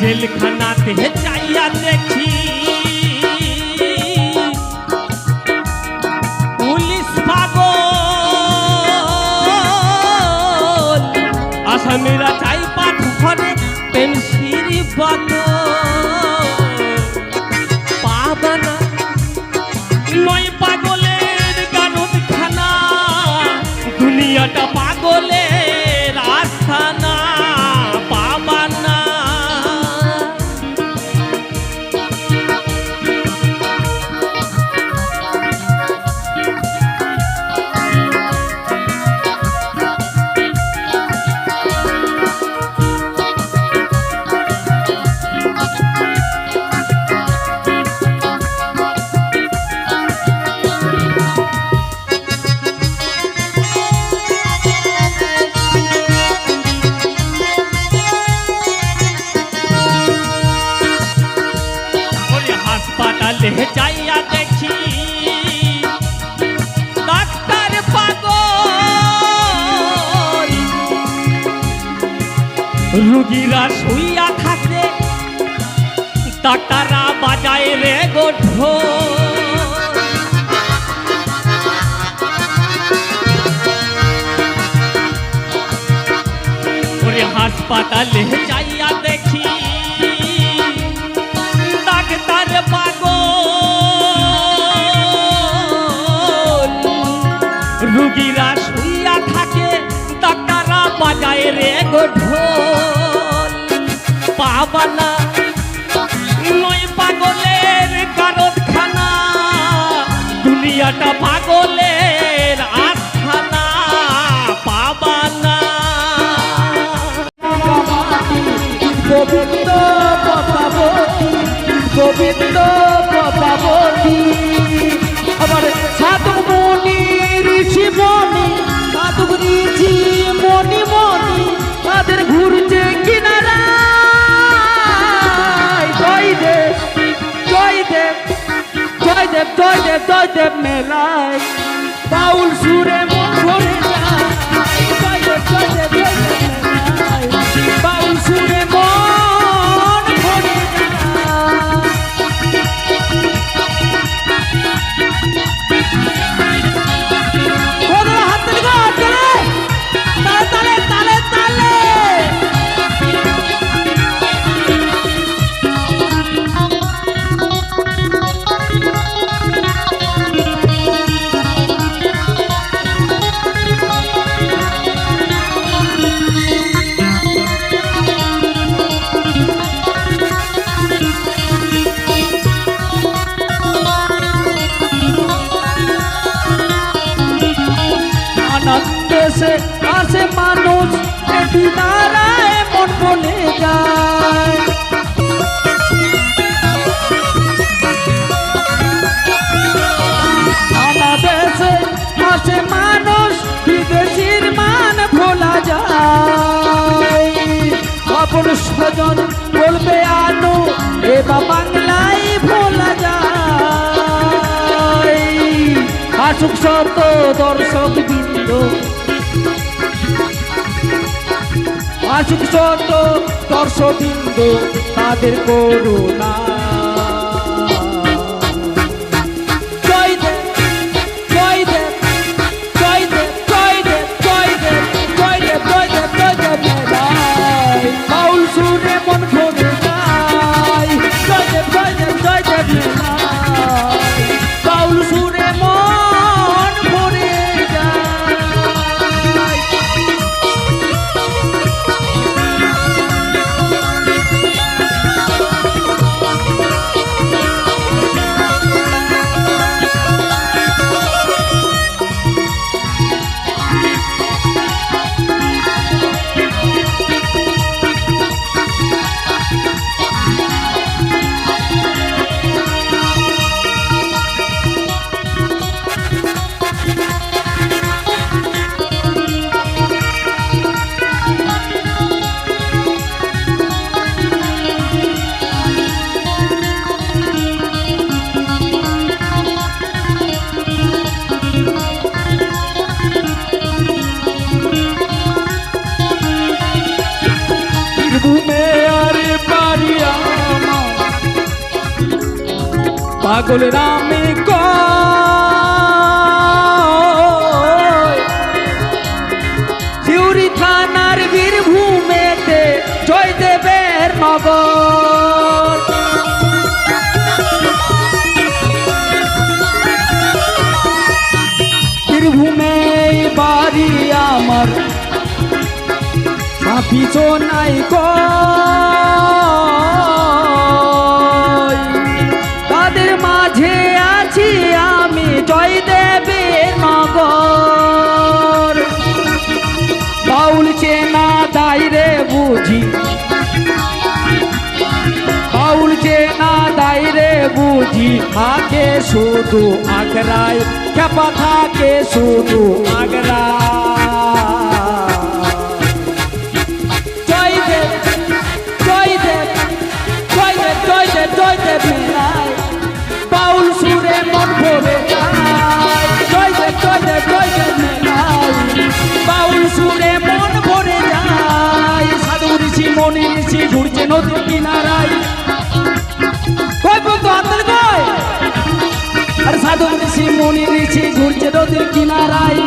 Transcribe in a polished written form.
জেলখানাতে যাইয়া দেখি পুলিশ পাগল, আসামিরা চাই পাঠ ঘরে পেন্সিল পাবানা নয় পাগলের গারদখানা, দুনিয়াটা পাগলের আস্থানা পাবানা। হাসপাতালে যাইয়া দেখি ডাক্তার পাগল, রুগীরা শুইয়া থাকে ডাক্তাররা বাজায় রে ঢোল। ওরে হাসপাতালে যাইয়া দেখি ডাক্তার পাগল, রুগীরা শুইয়া থাকে ডাক্তাররা বাজায় রে ঢোল পাবানা নয় পাগলের কারখানা, দুনিয়াটা পাগলের আস্থানা পাবানা। গোবিন্দ পদাবতী, গোবিন্দ পদাবতী, আবার সাধু মণি ঋষি মণি, সাধু ঋষি মণি মণি, তাদের ঘুরছে কিনারা। জয় দেব জয় দেব জয় দেব জয় দেব জয় দেব মেলায় বাউল সুরে মন ভরে যায়। জয় দেব জয় দেব জয় দেব মেলায় বাউল সুরে মন ভরে যায়। হাত তালে তালে তালে তালে। আনন্দেশে আসে মানুষ দিনারায় মন বলে যায়। আনন্দেশে আসে মানুষ বিদেশির মান ভোলা যায়। আপন স্বজন বলবে আনো এবার বাংলায় ভোলা যায়। আসুক শত দর্শক বৃন্দ, আসুক শত দর্শক বৃন্দ, তাদের করুণা। জয় দেব জয় দেব জয় দেব জয় দেব জয় দেব জয় দেব জয় দেব জয় দেব মেলায় বাউল সুরে মন ভরে যায়। জয় দেব জয় দেব জয় দেব মেলায় বাউল সুরে মন ভরে যায়। পাগল রামে সিউড়ি থানার বীরভূমেতে জয়দেবের নগর। বীরভূমে বাড়ি আমার পিছনাই তাদের মাঝে আছি আমি জয়দেবের নগর। বাউল চেনা দাইরে বুঝি, বাউল চেনা দাইরে বুঝি, থাকে শুধু আগ্রায়, খ্যাপা থাকে শুধু আগ্রায়। বাউল সুরে মন ভরে যায়, জয়দেব জয়দেব জয়দেব মেলায়, বাউল সুরে মন ভরে যায়। সাধু ঋষি মনি ঋষি ঘুরছে নদীর কিনারায়, কই বলতো হাতের কই, আর সাধু ঋষি মনি ঋষি ঘুরছে নদীর কিনারায়।